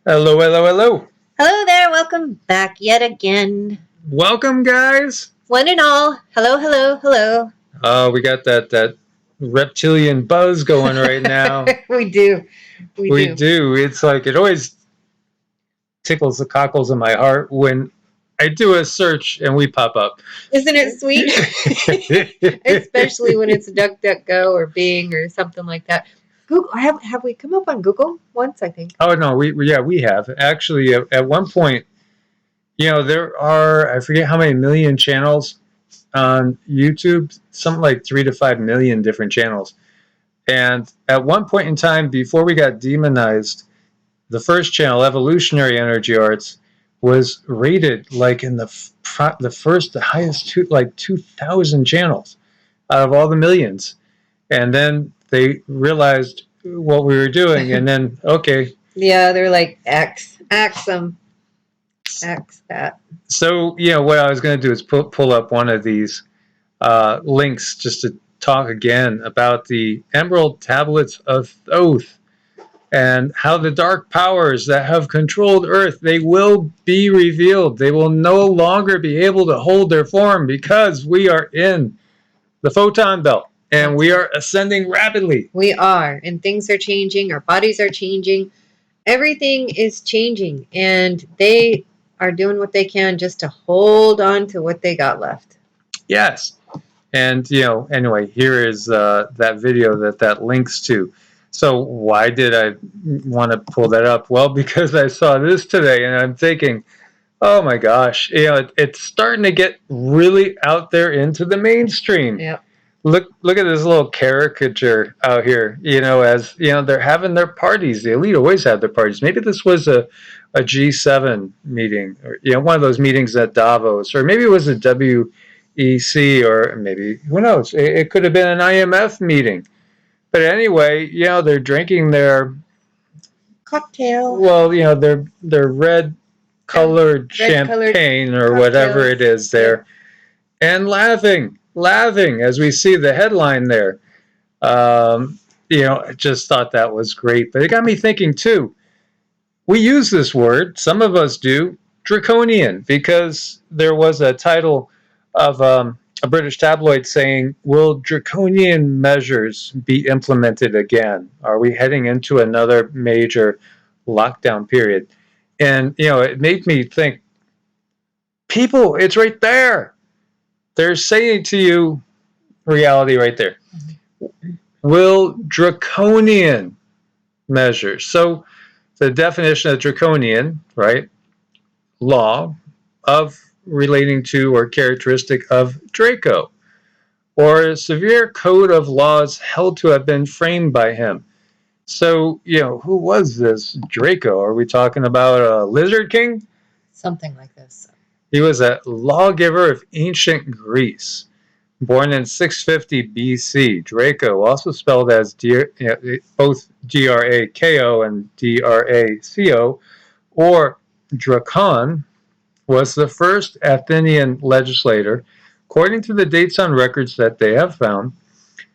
Hello, hello, hello. Hello there, welcome back yet again. Welcome, guys. One and all, hello, hello, hello. We got that reptilian buzz going right now. We do. We do. It's like it always tickles the cockles in my heart when I do a search and we pop up. Isn't it sweet? Especially when it's DuckDuckGo or Bing or something like that. Google, have we come up on Google once, I think? Oh, no, we have. Actually, at one point, there are, I forget how many million channels on YouTube, something like 3 to 5 million different channels. And at one point in time, before we got demonized, the first channel, Evolutionary Energy Arts, was rated like in the first, the highest, 2,000 channels out of all the millions. And then they realized what we were doing, and then, okay. Yeah, they're like, X them. X that. So, what I was going to do is pull up one of these links just to talk again about the Emerald Tablets of Thoth and how the dark powers that have controlled Earth, they will be revealed. They will no longer be able to hold their form because we are in the photon belt and we are ascending rapidly. We are, and things are changing. Our bodies are changing. Everything is changing, and they are doing what they can just to hold on to what they got left. Yes. And, anyway, here is that video that links to. So why did I want to pull that up? Well, because I saw this today and I'm thinking, oh my gosh, it's starting to get really out there into the mainstream. Yep. Look at this little caricature out here, as, they're having their parties. The elite always have their parties. Maybe this was a G7 meeting, or, one of those meetings at Davos, or maybe it was a WEC, or maybe, who knows, it could have been an IMF meeting. But anyway, they're drinking their cocktail. Well, their red colored champagne or whatever it is there, and laughing as we see the headline there. I just thought that was great. But it got me thinking too. We use this word, some of us do, Draconian, because there was a title of a British tabloid saying, will draconian measures be implemented again? Are we heading into another major lockdown period? And, it made me think, people, it's right there. They're saying to you, reality right there. Will draconian measures. So the definition of draconian, right? Law of relating to or characteristic of Draco, or a severe code of laws held to have been framed by him. So, who was this Draco? Are we talking about a lizard king? Something like this. He was a lawgiver of ancient Greece, born in 650 BC. Draco, also spelled as both Drako and Draco, or Dracon, was the first Athenian legislator. According to the dates on records that they have found,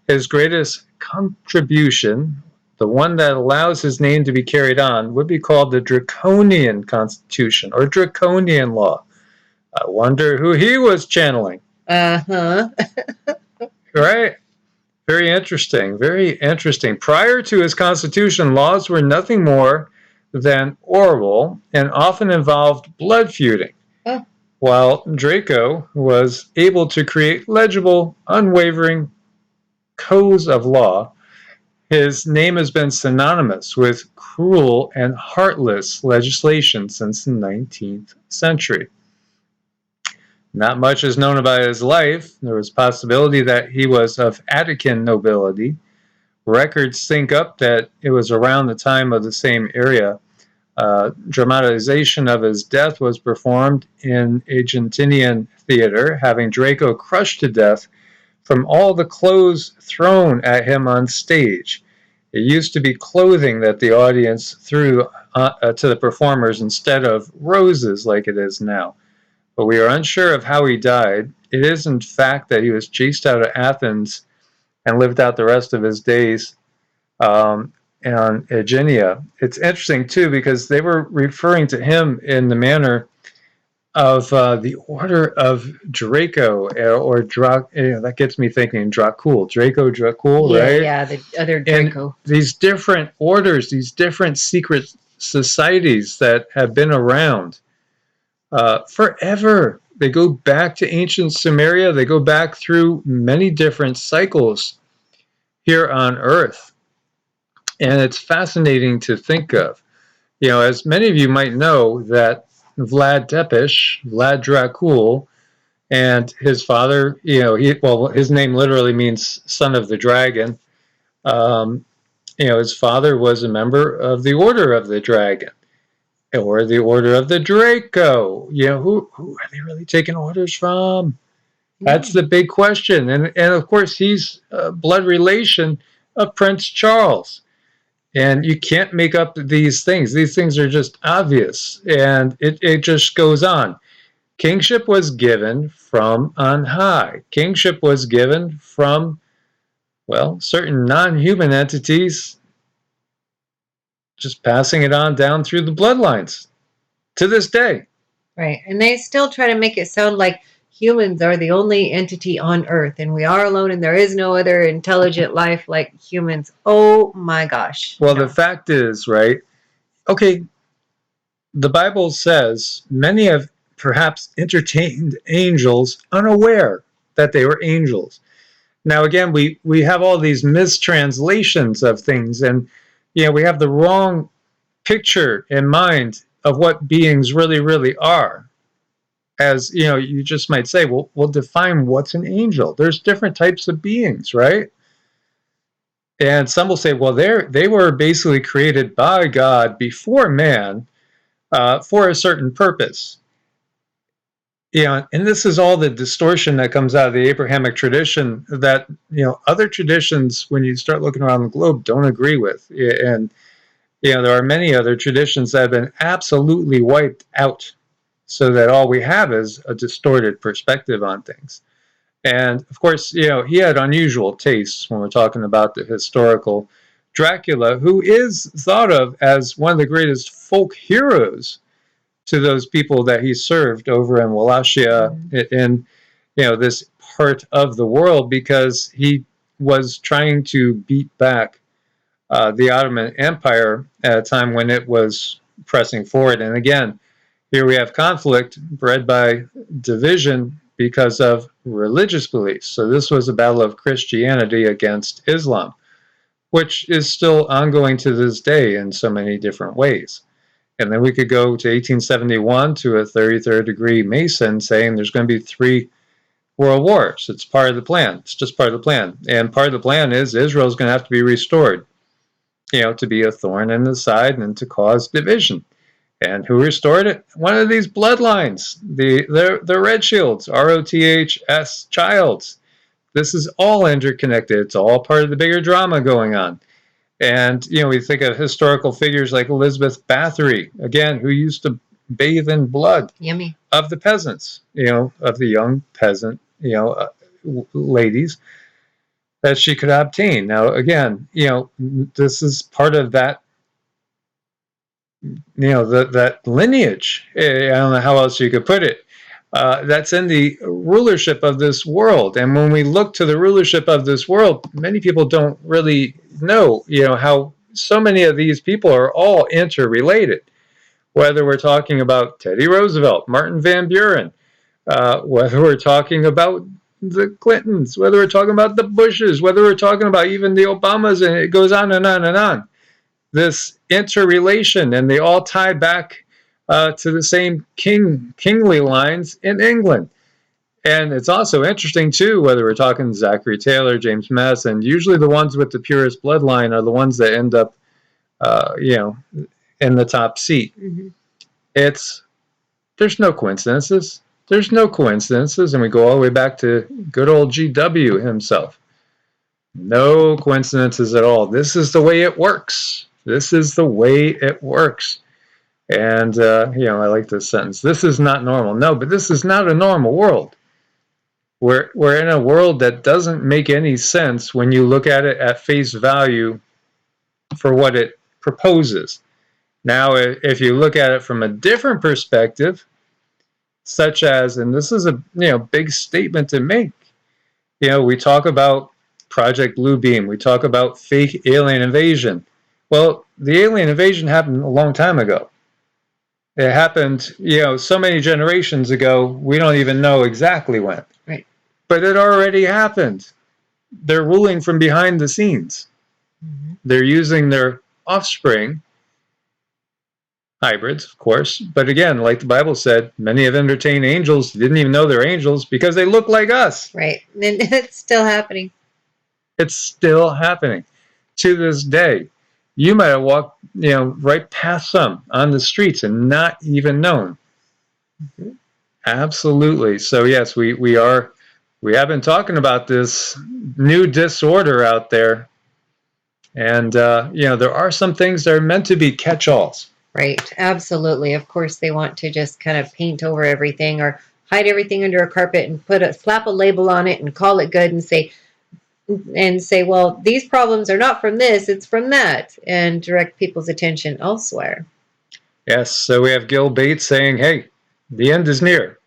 his greatest contribution, the one that allows his name to be carried on, would be called the Draconian Constitution or Draconian Law. I wonder who he was channeling. Uh-huh. Right? Very interesting. Very interesting. Prior to his constitution, laws were nothing more than oral and often involved blood feuding. While Draco was able to create legible, unwavering codes of law, his name has been synonymous with cruel and heartless legislation since the 19th century. Not much is known about his life. There was possibility that he was of Attican nobility. Records think up that it was around the time of the same era. Dramatization of his death was performed in a Geoengineering theater, having Draco crushed to death from all the clothes thrown at him on stage. It used to be clothing that the audience threw to the performers instead of roses like it is now. But we are unsure of how he died. It is in fact that he was chased out of Athens and lived out the rest of his days and Aegina. It's interesting too because they were referring to him in the manner of the Order of Draco or that gets me thinking Dracul, Dracul, Yeah, right? yeah, the other And Draco. these different orders, these different secret societies that have been around forever. They go back to ancient Sumeria. They go back through many different cycles here on Earth. And it's fascinating to think of. You know, as many of you might know, that Vlad Tepes, Vlad Dracul, and his father, you know, his name literally means son of the dragon. Um, you know, his father was a member of the Order of the Dragon or the Order of the Draco. You know, who are they really taking orders from? That's the big question. And of course, he's a blood relation of Prince Charles. And you can't make up these things. These things are just obvious. And it just goes on. Kingship was given from on high. Kingship was given from, well, certain non-human entities just passing it on down through the bloodlines to this day. Right. And they still try to make it sound like humans are the only entity on Earth and we are alone and there is no other intelligent life like humans. Oh my gosh. Well, the fact is, right? Okay, the Bible says many have perhaps entertained angels unaware that they were angels. Now, again, we have all these mistranslations of things, and you know we have the wrong picture in mind of what beings really, really are. As you know, you just might say, well, we'll define what's an angel. There's different types of beings, right? And some will say, well, they were basically created by God before man for a certain purpose. You know, and this is all the distortion that comes out of the Abrahamic tradition that, you know, other traditions, when you start looking around the globe, don't agree with. And, you know, there are many other traditions that have been absolutely wiped out so that all we have is a distorted perspective on things. And, of course, you know, he had unusual tastes when we're talking about the historical Dracula, who is thought of as one of the greatest folk heroes to those people that he served over in Wallachia in you know this part of the world because he was trying to beat back the Ottoman Empire at a time when it was pressing forward. And again, here we have conflict bred by division because of religious beliefs. So this was a battle of Christianity against Islam, which is still ongoing to this day in so many different ways. And then we could go to 1871 to a 33rd degree Mason saying there's going to be 3 world wars. It's part of the plan. It's just part of the plan. And part of the plan is Israel's going to have to be restored, you know, to be a thorn in the side and to cause division. And who restored it? One of these bloodlines, the Red Shields, ROTHS Childs. This is all interconnected. It's all part of the bigger drama going on. And, you know, we think of historical figures like Elizabeth Bathory, again, who used to bathe in blood of the peasants, you know, of the young peasant, you know, ladies that she could obtain. Now, again, you know, this is part of that, you know, that lineage. I don't know how else you could put it. That's in the rulership of this world. And when we look to the rulership of this world, many people don't really know, you know, how so many of these people are all interrelated. Whether we're talking about Teddy Roosevelt, Martin Van Buren, whether we're talking about the Clintons, whether we're talking about the Bushes, whether we're talking about even the Obamas, and it goes on and on and on. This interrelation, and they all tie back to the same kingly lines in England. And it's also interesting, too, whether we're talking Zachary Taylor, James Madison, usually the ones with the purest bloodline are the ones that end up, you know, in the top seat. There's no coincidences. There's no coincidences. And we go all the way back to good old GW himself. No coincidences at all. This is the way it works. This is the way it works. And, you know, I like this sentence. This is not normal. No, but this is not a normal world. We're in a world that doesn't make any sense when you look at it at face value for what it proposes. Now, if you look at it from a different perspective, such as, and this is a big statement to make, we talk about Project Bluebeam, we talk about fake alien invasion. Well, the alien invasion happened a long time ago. It happened, so many generations ago, we don't even know exactly when. Right. But it already happened. They're ruling from behind the scenes. Mm-hmm. They're using their offspring, hybrids, of course. But again, like the Bible said, many have entertained angels, didn't even know they're angels because they look like us. Right. And it's still happening. It's still happening. To this day, you might have walked, right past some on the streets and not even known. Mm-hmm. Absolutely. So yes, we have been talking about this new disorder out there. And, there are some things that are meant to be catch-alls. Right. Absolutely. Of course, they want to just kind of paint over everything or hide everything under a carpet and slap a label on it and call it good and say, well, these problems are not from this, it's from that, and direct people's attention elsewhere. Yes. So we have Gil Bates saying, hey, the end is near.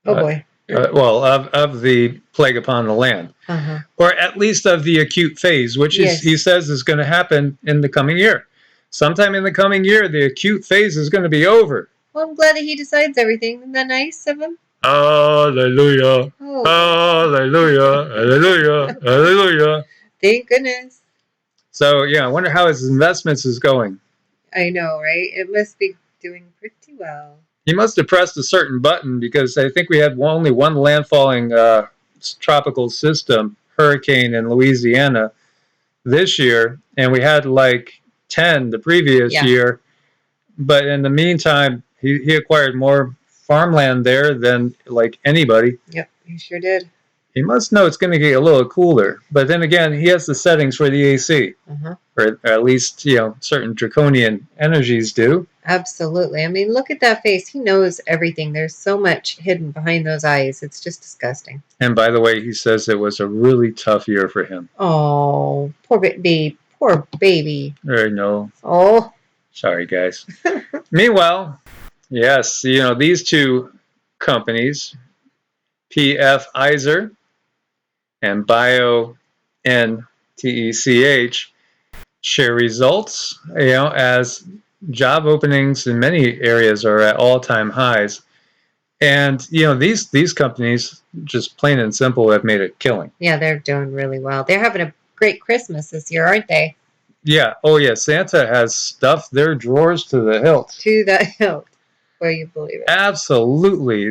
Oh, boy. Well, of the plague upon the land. Uh-huh. Or at least of the acute phase, which Yes. he says is going to happen in the coming year. Sometime in the coming year, the acute phase is going to be over. Well, I'm glad that he decides everything. Isn't that nice of him? Hallelujah. Oh. Hallelujah. Hallelujah. Hallelujah. Thank goodness. So, I wonder how his investments is going. I know, right? It must be doing pretty well. He must have pressed a certain button because I think we had only one landfalling tropical system, hurricane in Louisiana this year, and we had like 10 the previous year. But in the meantime, he acquired more farmland there than like anybody. Yep, he sure did. He must know it's going to get a little cooler. But then again, he has the settings for the AC. Uh-huh. Or at least, certain draconian energies do. Absolutely. I mean, look at that face. He knows everything. There's so much hidden behind those eyes. It's just disgusting. And by the way, he says it was a really tough year for him. Oh, poor baby. Poor baby. I know. Oh. Sorry, guys. Meanwhile, yes, these two companies, PF Iser and BioNTech, share results, as job openings in many areas are at all-time highs. And, these companies, just plain and simple, have made a killing. Yeah, they're doing really well. They're having a great Christmas this year, aren't they? Yeah. Oh, yeah. Santa has stuffed their drawers to the hilt. To the hilt. Will you believe it? Absolutely.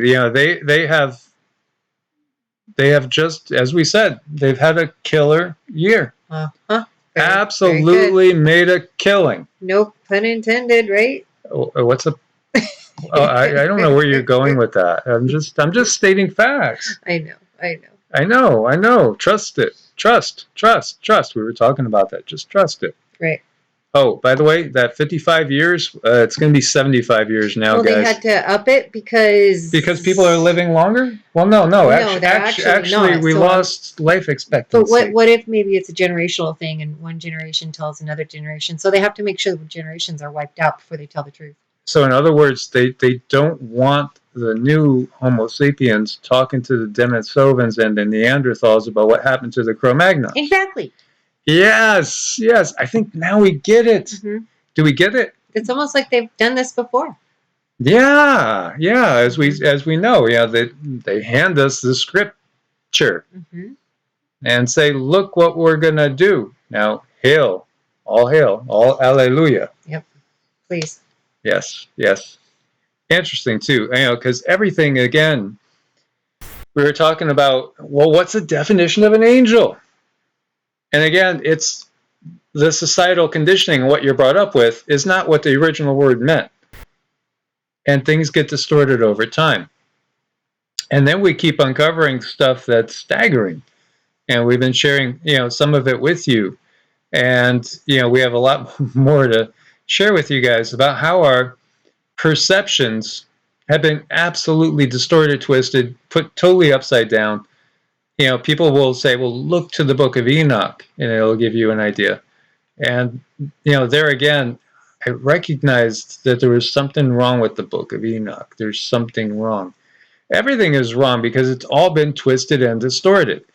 They have just, as we said, they've had a killer year. Uh-huh. Absolutely made a killing. No pun intended, right? What's a... I don't know where you're going with that. I'm just stating facts. I know. Trust it. Trust. We were talking about that. Just trust it. Right. Oh, by the way, that 55 years, it's going to be 75 years now, guys. Well, they had to up it because people are living longer? Well, no. Actually, we lost life expectancy. But what if maybe it's a generational thing and one generation tells another generation? So they have to make sure the generations are wiped out before they tell the truth. So in other words, they don't want the new Homo sapiens talking to the Denisovans and the Neanderthals about what happened to the Cro-Magnon. Exactly. Yes. I think now we get it. Mm-hmm. Do we get it? It's almost like they've done this before. Yeah. As we know, they hand us the scripture and say, look what we're gonna do. Now, hail, all alleluia. Yep. Please. Yes. Interesting too, because everything, again, we were talking about, well, what's the definition of an angel? And again, it's the societal conditioning, what you're brought up with, is not what the original word meant. And things get distorted over time. And then we keep uncovering stuff that's staggering. And we've been sharing, some of it with you. And, we have a lot more to share with you guys about how our perceptions have been absolutely distorted, twisted, put totally upside down. People will say, well, look to the book of Enoch, and it'll give you an idea. And, there again, I recognized that there was something wrong with the Book of Enoch. There's something wrong. Everything is wrong because it's all been twisted and distorted.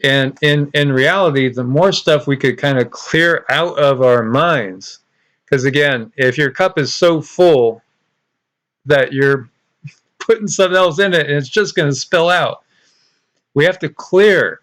And in reality, the more stuff we could kind of clear out of our minds, because again, if your cup is so full that you're putting something else in it and it's just going to spill out, we have to clear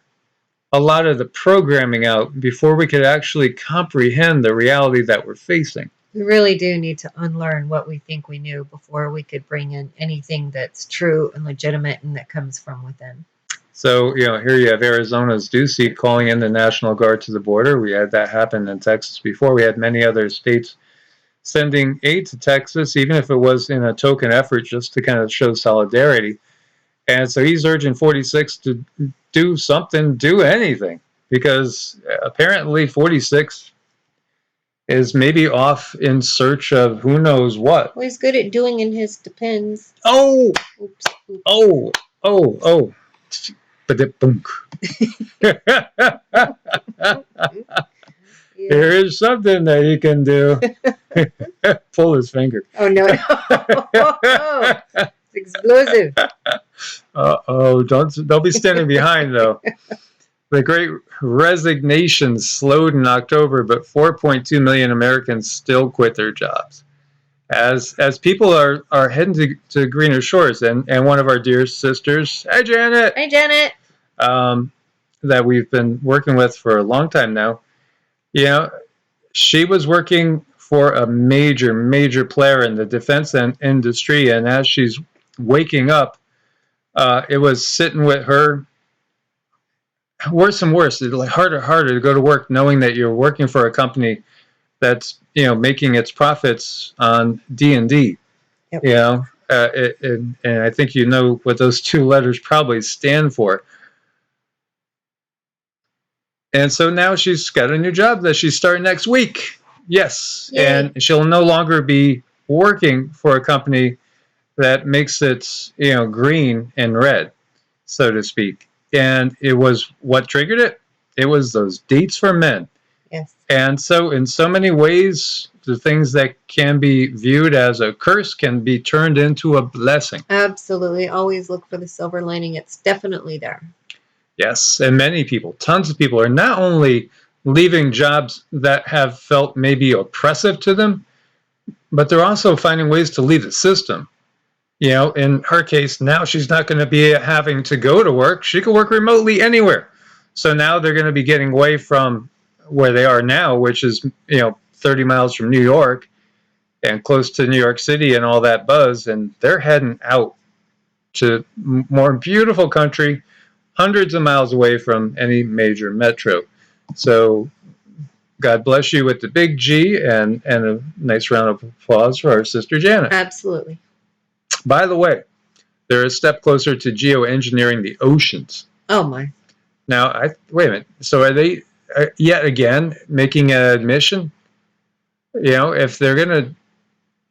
a lot of the programming out before we could actually comprehend the reality that we're facing. We really do need to unlearn what we think we knew before we could bring in anything that's true and legitimate and that comes from within. So, here you have Arizona's Ducey calling in the National Guard to the border. We had that happen in Texas before. We had many other states sending aid to Texas, even if it was in a token effort just to kind of show solidarity. And so he's urging 46 to do something, do anything, because apparently 46 is maybe off in search of who knows what. Well, he's good at doing in his depends. Oh! Oops. Oh. Ba-dip-bunk. There is something that he can do. Pull his finger. Oh, no. It's explosive. Don't be standing behind, though. The Great Resignation slowed in October, but 4.2 million Americans still quit their jobs. As people are heading to greener shores, and one of our dear sisters, hi Janet, that we've been working with for a long time now, she was working for a major player in the defense industry, and as she's waking up, it was sitting with her worse and worse. It's like harder to go to work knowing that you're working for a company that's making its profits on D&D. Yep. And I think what those two letters probably stand for. And so now she's got a new job that she's starting next week. Yes. Yay. And she'll no longer be working for a company that makes it green and red, so to speak. And it was what triggered it. It was those dates for men. Yes. And so in so many ways, the things that can be viewed as a curse can be turned into a blessing. Absolutely. Always look for the silver lining. It's definitely there. Yes. And many people, tons of people, are not only leaving jobs that have felt maybe oppressive to them, but they're also finding ways to leave the system. In her case, now she's not going to be having to go to work. She can work remotely anywhere. So now they're going to be getting away from where they are now, which is, 30 miles from New York and close to New York City and all that buzz. And they're heading out to more beautiful country, hundreds of miles away from any major metro. So God bless you with the big G, and a nice round of applause for our sister Janet. Absolutely. By the way, they're a step closer to geoengineering the oceans. Oh, my. Now, wait a minute. So are they yet again making an admission? If they're going to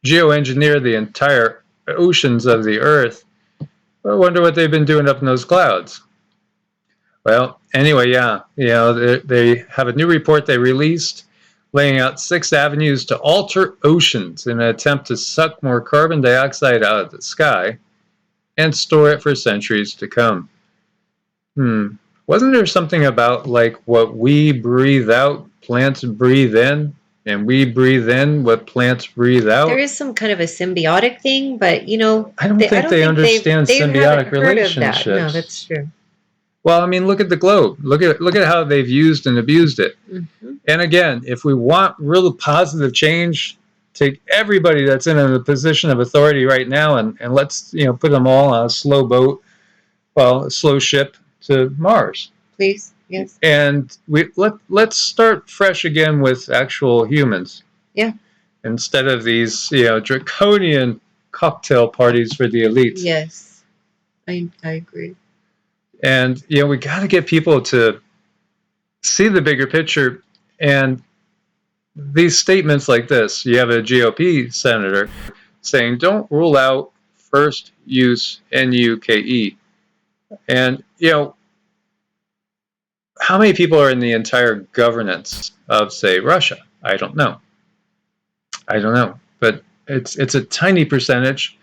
geoengineer the entire oceans of the Earth, I wonder what they've been doing up in those clouds. Well, anyway, yeah. They have a new report they released laying out 6 avenues to alter oceans in an attempt to suck more carbon dioxide out of the sky and store it for centuries to come. Wasn't there something about like what we breathe out, plants breathe in, and we breathe in what plants breathe out? There is some kind of a symbiotic thing, but I don't think they understand symbiotic relationships. No, that's true. Well, I mean, look at the globe. Look at how they've used and abused it. Mm-hmm. And again, if we want real positive change, take everybody that's in a position of authority right now and let's put them all on a slow boat, a slow ship to Mars. Please, yes. And let's start fresh again with actual humans. Yeah. Instead of these draconian cocktail parties for the elites. Yes, I agree. And we got to get people to see the bigger picture. And these statements like this, you have a GOP senator saying, don't rule out first use NUKE. And, how many people are in the entire governance of, say, Russia? I don't know. I don't know. But it's a tiny percentage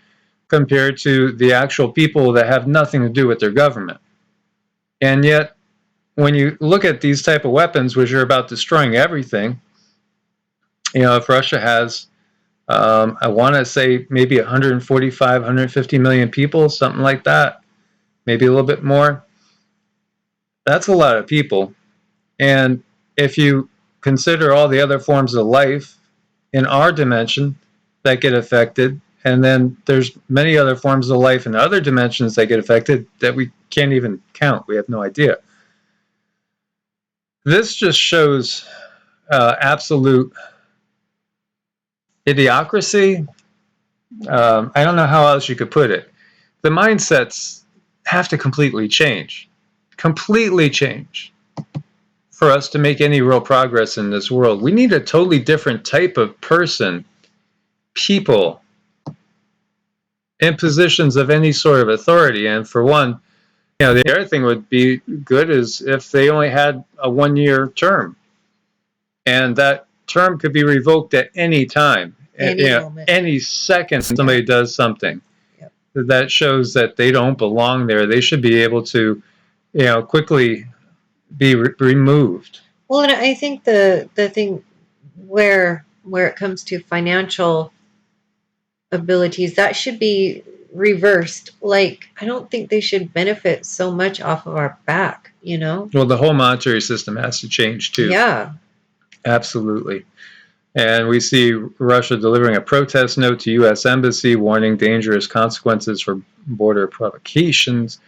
compared to the actual people that have nothing to do with their government. And yet, when you look at these type of weapons, which are about destroying everything, if Russia has, I want to say maybe 145, 150 million people, something like that, maybe a little bit more. That's a lot of people. And if you consider all the other forms of life in our dimension that get affected, and then there's many other forms of life in other dimensions that get affected that we can't even count. We have no idea. This just shows absolute idiocracy. I don't know how else you could put it. The mindsets have to completely change for us to make any real progress in this world. We need a totally different type of person, people, in positions of any sort of authority. And for one, the other thing would be good is if they only had a 1-year term, and that term could be revoked at any time, any second somebody does something that shows that they don't belong there. They should be able to, quickly be removed. Well, and I think the thing where it comes to financial abilities, that should be reversed. Like, I don't think they should benefit so much off of our back, Well, the whole monetary system has to change too. Yeah. Absolutely. And we see Russia delivering a protest note to U.S. Embassy warning dangerous consequences for border provocations.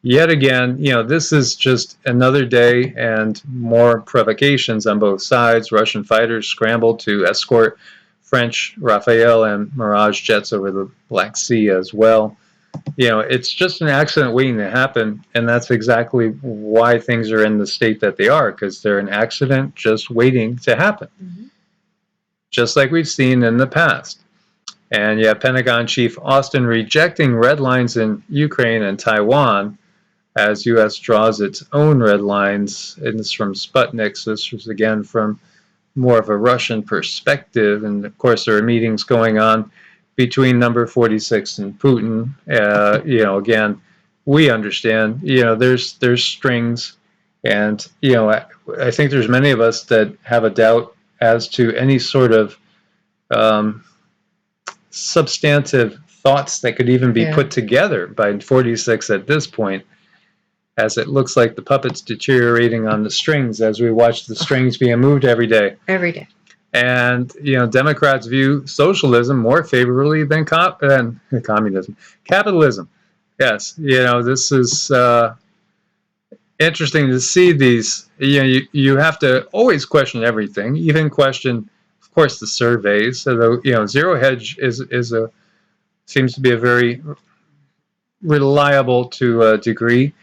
Yet again, this is just another day and more provocations on both sides. Russian fighters scrambled to escort French Rafale and Mirage jets over the Black Sea as well. It's just an accident waiting to happen, and that's exactly why things are in the state that they are, because they're an accident just waiting to happen. Mm-hmm. Just like we've seen in the past. And Pentagon Chief Austin rejecting red lines in Ukraine and Taiwan as U.S. draws its own red lines. And this is from Sputnik. So this was again from more of a Russian perspective. And of course, there are meetings going on between number 46 and Putin. Again, we understand, there's strings. And, I think there's many of us that have a doubt as to any sort of substantive thoughts that could even be put together by 46 at this point, as it looks like the puppet's deteriorating on the strings as we watch the strings being moved every day. Every day. And, Democrats view socialism more favorably than communism. Capitalism. Yes, this is interesting to see these. You have to always question everything, even question, of course, the surveys. So Zero Hedge seems to be a very reliable to a degree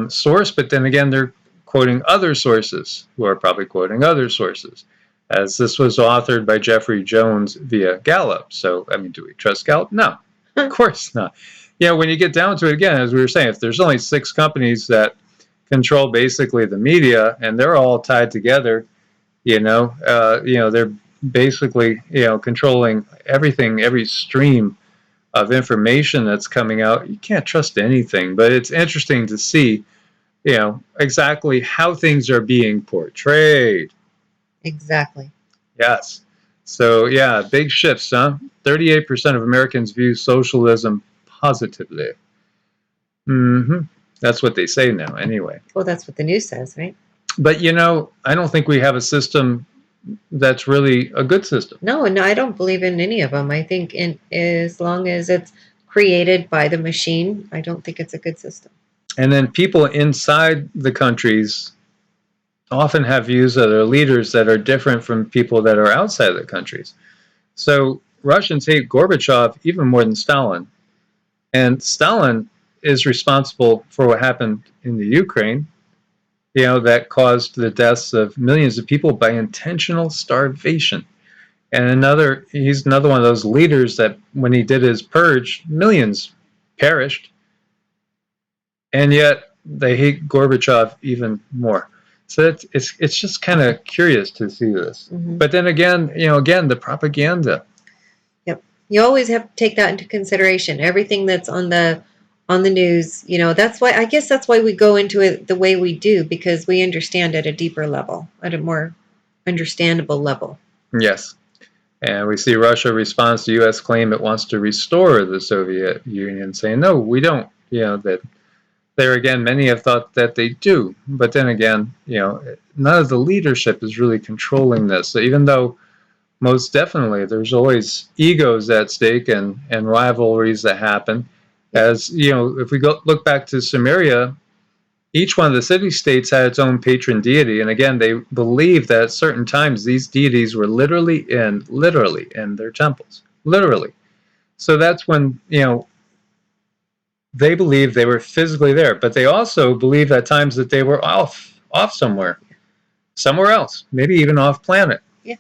source, but then again, they're quoting other sources who are probably quoting other sources, as this was authored by Jeffrey Jones via Gallup. So, do we trust Gallup? No, of course not. When you get down to it, again, as we were saying, if there's only 6 companies that control basically the media, and they're all tied together, they're basically, controlling everything, every stream of information that's coming out. You can't trust anything, but it's interesting to see, exactly how things are being portrayed. Exactly. Yes. So, big shifts, huh? 38% of Americans view socialism positively. Mm-hmm. That's what they say now, anyway. Well, that's what the news says, right? But, I don't think we have a system that's really a good system. No, I don't believe in any of them. I think as long as it's created by the machine, I don't think it's a good system. And then people inside the countries often have views of their leaders that are different from people that are outside of the countries. So Russians hate Gorbachev even more than Stalin. And Stalin is responsible for what happened in the Ukraine, that caused the deaths of millions of people by intentional starvation. And he's another one of those leaders that when he did his purge, millions perished. And yet they hate Gorbachev even more. So it's just kind of curious to see this. Mm-hmm. But then again, again, the propaganda. Yep. You always have to take that into consideration. Everything that's on the news, that's why, I guess that's why we go into it the way we do, because we understand at a deeper level, at a more understandable level. Yes. And we see Russia responds to U.S. claim it wants to restore the Soviet Union, saying, no, we don't. That there again, many have thought that they do. But then again, none of the leadership is really controlling this. So even though most definitely there's always egos at stake and rivalries that happen. As, if we look back to Sumeria, each one of the city-states had its own patron deity, and again, they believed that at certain times these deities were literally in their temples, literally. So that's when they believed they were physically there, but they also believed at times that they were off somewhere else, maybe even off planet. Yeah.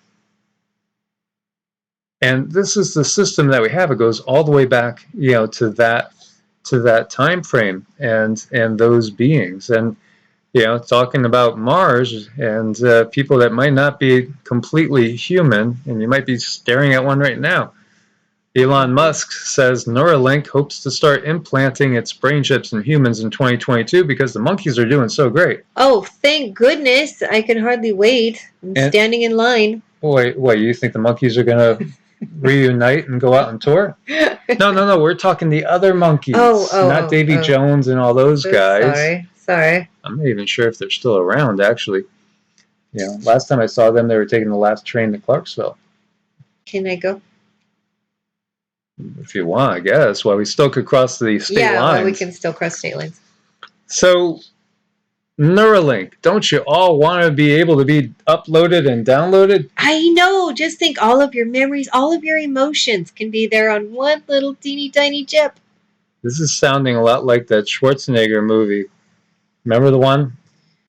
And this is the system that we have. It goes all the way back, to that time frame and those beings. And talking about Mars and people that might not be completely human, and you might be staring at one right now. Elon Musk says Neuralink hopes to start implanting its brain chips in humans in 2022 because the monkeys are doing so great. Oh, thank goodness. I can hardly wait. I'm standing in line. Wait, you think the monkeys are going to reunite and go out on tour? No, we're talking the other monkeys, not Davy Jones and all those guys. Sorry. I'm not even sure if they're still around, actually. Last time I saw them, they were taking the last train to Clarksville. Can I go? If you want, I guess. Well, we still could cross the state lines. Yeah, well, we can still cross state lines. So, Neuralink, don't you all want to be able to be uploaded and downloaded? I know. Just think, all of your memories, all of your emotions can be there on one little teeny tiny chip. This is sounding a lot like that Schwarzenegger movie. Remember the one?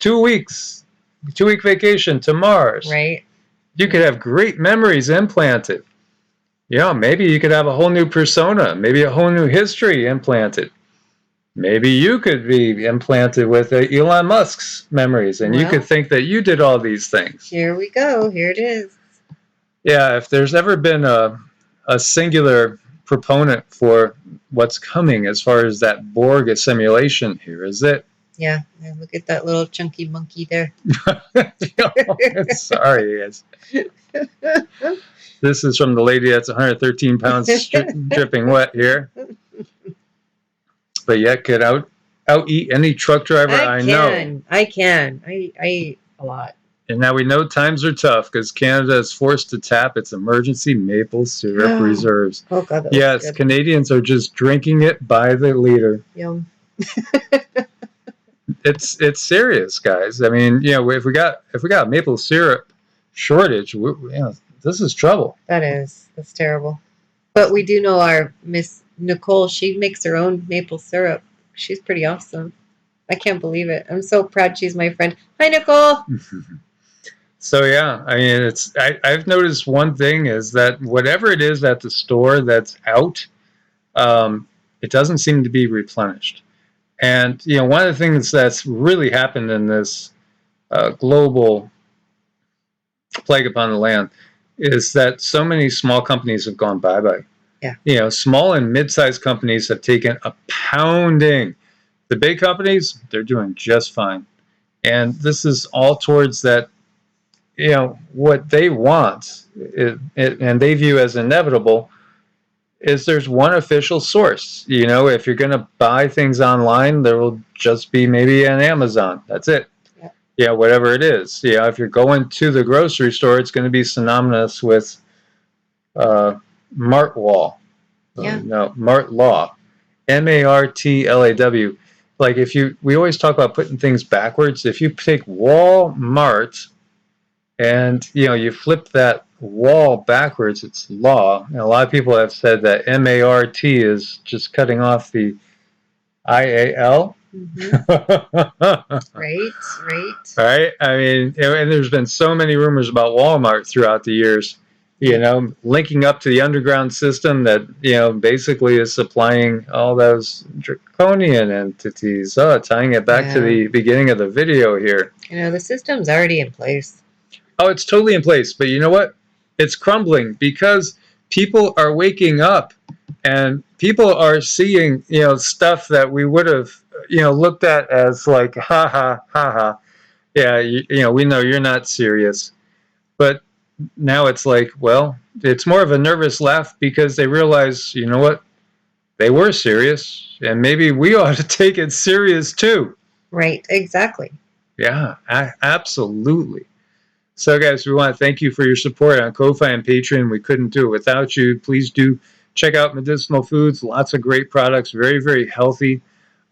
2 weeks. 2-week vacation to Mars. Right. You could have great memories implanted. Maybe you could have a whole new persona. Maybe a whole new history implanted. Maybe you could be implanted with Elon Musk's memories, and you could think that you did all these things. Here we go. Here it is. Yeah, if there's ever been a singular proponent for what's coming as far as that Borg assimilation, here is it. Yeah, look at that little chunky monkey there. Sorry, yes. This is from the lady that's 113 pounds dripping wet here. But yet could out eat any truck driver I know. I can. I eat a lot. And now we know times are tough because Canada is forced to tap its emergency maple syrup reserves. Oh, God, yes, good. Canadians are just drinking it by the liter. Yum. It's serious, guys. I mean, if we got maple syrup shortage, this is trouble. That's terrible. But we do know our Miss Nicole, she makes her own maple syrup. She's pretty awesome. I can't believe it. I'm so proud she's my friend. Hi, Nicole. So yeah, I mean, I've noticed one thing is that whatever it is at the store that's out, it doesn't seem to be replenished. And one of the things that's really happened in this global plague upon the land is that so many small companies have gone bye-bye. Yeah. Small and mid-sized companies have taken a pounding. The big companies, they're doing just fine. And this is all towards that, what they want, and they view as inevitable, is there's one official source. If you're going to buy things online, there will just be maybe an Amazon. That's it. Yeah, whatever it is. If you're going to the grocery store, it's going to be synonymous with Martlaw. Martlaw. Martlaw. Like we always talk about putting things backwards. If you take Walmart and you flip that wall backwards, it's law. And a lot of people have said that MART is just cutting off the IAL. Mm-hmm. Right. I mean, and there's been so many rumors about Walmart throughout the years, linking up to the underground system that, basically is supplying all those draconian entities, tying it back to the beginning of the video here. You know, the system's already in place. Oh, it's totally in place. But you know what? It's crumbling because people are waking up and people are seeing, stuff that we would have, looked at as like, ha ha, ha ha. Yeah, we know you're not serious. But now it's like, well, it's more of a nervous laugh because they realize, you know what? They were serious and maybe we ought to take it serious too. Right, exactly. Yeah, absolutely. So, guys, we want to thank you for your support on Ko-Fi and Patreon. We couldn't do it without you. Please do check out Medicinal Foods. Lots of great products, very, very healthy.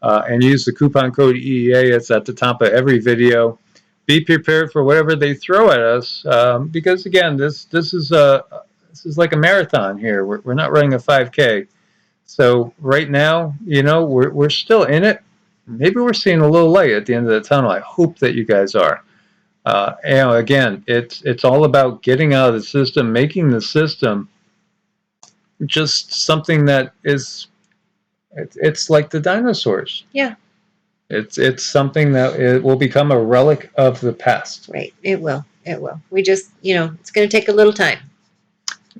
And use the coupon code EEA. It's at the top of every video. Be prepared for whatever they throw at us, because again, this is like a marathon here. We're not running a 5K. So right now, we're still in it. Maybe we're seeing a little light at the end of the tunnel. I hope that you guys are. Again, it's all about getting out of the system, making the system just something that is. It's like the dinosaurs. Yeah. It's something that it will become a relic of the past. Right. It will. It will. We just, it's going to take a little time.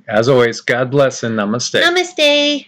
As always, God bless and namaste. Namaste.